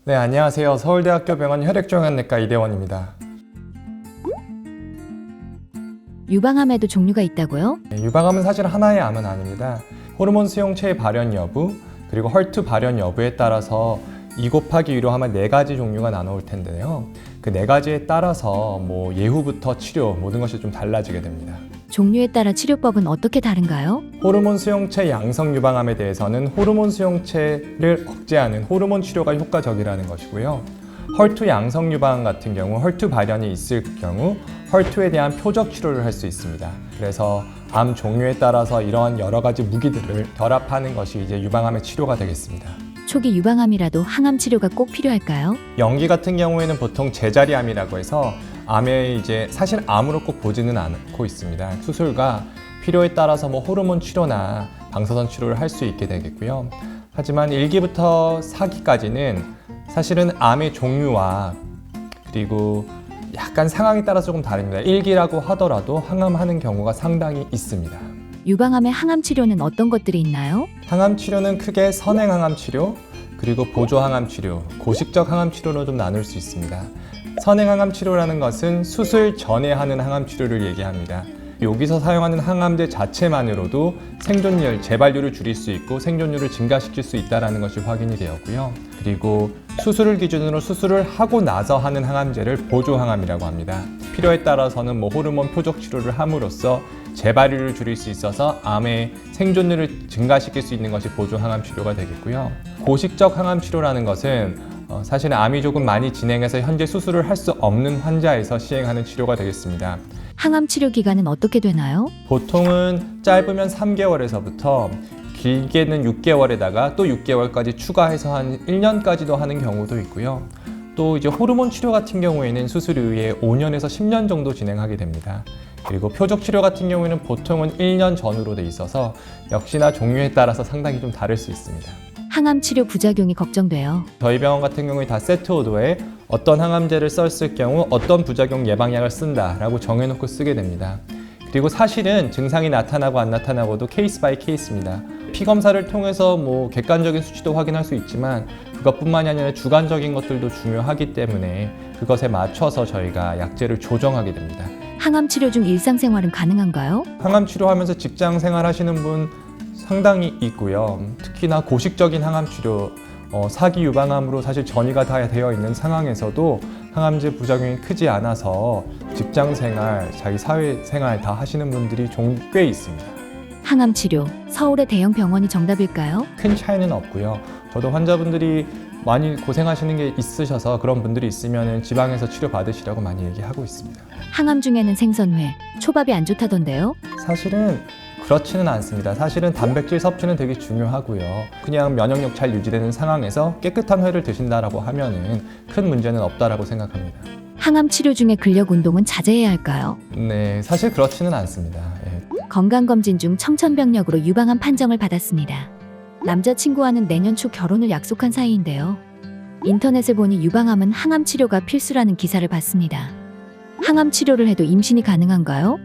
네, 안녕하세요. 서울대학교 병원 혈액종양내과 이대원입니다. 유방암에도 종류가 있다고요? 네, 유방암은 사실 하나의 암은 아닙니다. 호르몬 수용체의 발현 여부, 그리고 헐투 발현 여부에 따라서 2 곱하기 2로 하면 4가지 종류가 나눠올 텐데요. 그 4가지에 따라서 예후부터 치료 모든 것이 좀 달라지게 됩니다. 종류에 따라 치료법은 어떻게 다른가요? 호르몬 수용체 양성 유방암에 대해서는 호르몬 수용체를 억제하는 호르몬 치료가 효과적이라는 것이고요. 헐투 양성 유방암 같은 경우 헐투 발현이 있을 경우 헐투에 대한 표적 치료를 할 수 있습니다. 그래서 암 종류에 따라서 이러한 여러 가지 무기들을 결합하는 것이 이제 유방암의 치료가 되겠습니다. 초기 유방암이라도 항암 치료가 꼭 필요할까요? 연기 같은 경우에는 보통 제자리암이라고 해서 암에 이제 사실 암으로 꼭 보지는 않고 있습니다. 수술과 필요에 따라서 호르몬 치료나 방사선 치료를 할 수 있게 되겠고요. 하지만 1기부터 4기까지는 사실은 암의 종류와 그리고 약간 상황에 따라서 조금 다릅니다. 1기라고 하더라도 항암하는 경우가 상당히 있습니다. 유방암의 항암 치료는 어떤 것들이 있나요? 항암 치료는 크게 선행 항암 치료, 그리고 보조 항암 치료, 고식적 항암 치료로 좀 나눌 수 있습니다. 선행 항암 치료라는 것은 수술 전에 하는 항암 치료를 얘기합니다. 여기서 사용하는 항암제 자체만으로도 생존율, 재발률을 줄일 수 있고 생존율을 증가시킬 수 있다는 것이 확인이 되었고요. 그리고 수술을 기준으로 수술을 하고 나서 하는 항암제를 보조 항암이라고 합니다. 필요에 따라서는 호르몬 표적 치료를 함으로써 재발률을 줄일 수 있어서 암의 생존율을 증가시킬 수 있는 것이 보조 항암 치료가 되겠고요. 고식적 항암 치료라는 것은 사실 암이 조금 많이 진행해서 현재 수술을 할 수 없는 환자에서 시행하는 치료가 되겠습니다. 항암 치료 기간은 어떻게 되나요? 보통은 짧으면 3개월에서부터 길게는 6개월에다가 또 6개월까지 추가해서 한 1년까지도 하는 경우도 있고요. 또 이제 호르몬 치료 같은 경우에는 수술 이후에 5년에서 10년 정도 진행하게 됩니다. 그리고 표적 치료 같은 경우에는 보통은 1년 전후로 돼 있어서 역시나 종류에 따라서 상당히 좀 다를 수 있습니다. 항암 치료 부작용이 걱정돼요. 저희 병원 같은 경우에 다 세트 오더에 어떤 항암제를 썼을 경우 어떤 부작용 예방약을 쓴다라고 정해놓고 쓰게 됩니다. 그리고 사실은 증상이 나타나고 안 나타나고도 케이스 바이 케이스입니다. 피 검사를 통해서 객관적인 수치도 확인할 수 있지만 그것뿐만이 아니라 주관적인 것들도 중요하기 때문에 그것에 맞춰서 저희가 약제를 조정하게 됩니다. 항암 치료 중 일상생활은 가능한가요? 항암 치료하면서 직장 생활 하시는 분 상당히 있고요. 특히나 고식적인 항암 치료, 4기 유방암으로 사실 전이가 다 되어 있는 상황에서도 항암제 부작용이 크지 않아서 직장 생활, 자기 사회 생활 다 하시는 분들이 꽤 있습니다. 항암 치료, 서울의 대형 병원이 정답일까요? 큰 차이는 없고요. 저도 환자분들이 많이 고생하시는 게 있으셔서 그런 분들이 있으면 지방에서 치료 받으시라고 많이 얘기하고 있습니다. 항암 중에는 생선회, 초밥이 안 좋다던데요? 사실은 그렇지는 않습니다. 사실은 단백질 섭취는 되게 중요하고요. 그냥 면역력 잘 유지되는 상황에서 깨끗한 회를 드신다라고 하면은 큰 문제는 없다라고 생각합니다. 항암 치료 중에 근력 운동은 자제해야 할까요? 네, 사실 그렇지는 않습니다. 예. 건강검진 중 청천벽력으로 유방암 판정을 받았습니다. 남자친구와는 내년 초 결혼을 약속한 사이인데요. 인터넷을 보니 유방암은 항암 치료가 필수라는 기사를 봤습니다. 항암 치료를 해도 임신이 가능한가요?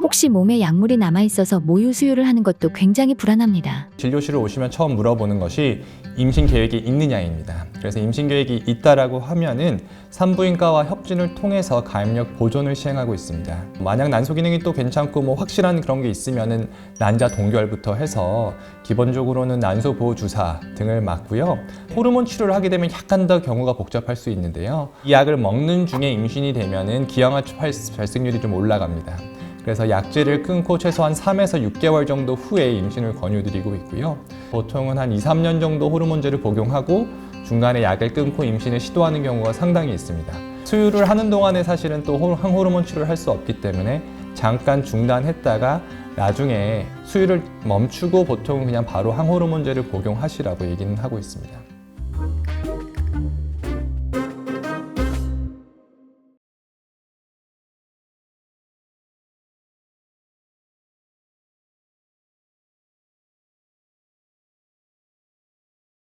혹시 몸에 약물이 남아있어서 모유 수유를 하는 것도 굉장히 불안합니다. 진료실을 오시면 처음 물어보는 것이 임신 계획이 있느냐입니다. 그래서 임신 계획이 있다라고 하면은 산부인과와 협진을 통해서 가임력 보존을 시행하고 있습니다. 만약 난소 기능이 또 괜찮고 확실한 그런 게 있으면은 난자 동결부터 해서 기본적으로는 난소 보호 주사 등을 맞고요. 호르몬 치료를 하게 되면 약간 더 경우가 복잡할 수 있는데요. 이 약을 먹는 중에 임신이 되면은 기형아 발생률이 좀 올라갑니다. 그래서 약제를 끊고 최소한 3에서 6개월 정도 후에 임신을 권유드리고 있고요. 보통은 한 2, 3년 정도 호르몬제를 복용하고 중간에 약을 끊고 임신을 시도하는 경우가 상당히 있습니다. 수유를 하는 동안에 사실은 또 항호르몬 치료를 할 수 없기 때문에 잠깐 중단했다가 나중에 수유를 멈추고 보통은 그냥 바로 항호르몬제를 복용하시라고 얘기는 하고 있습니다.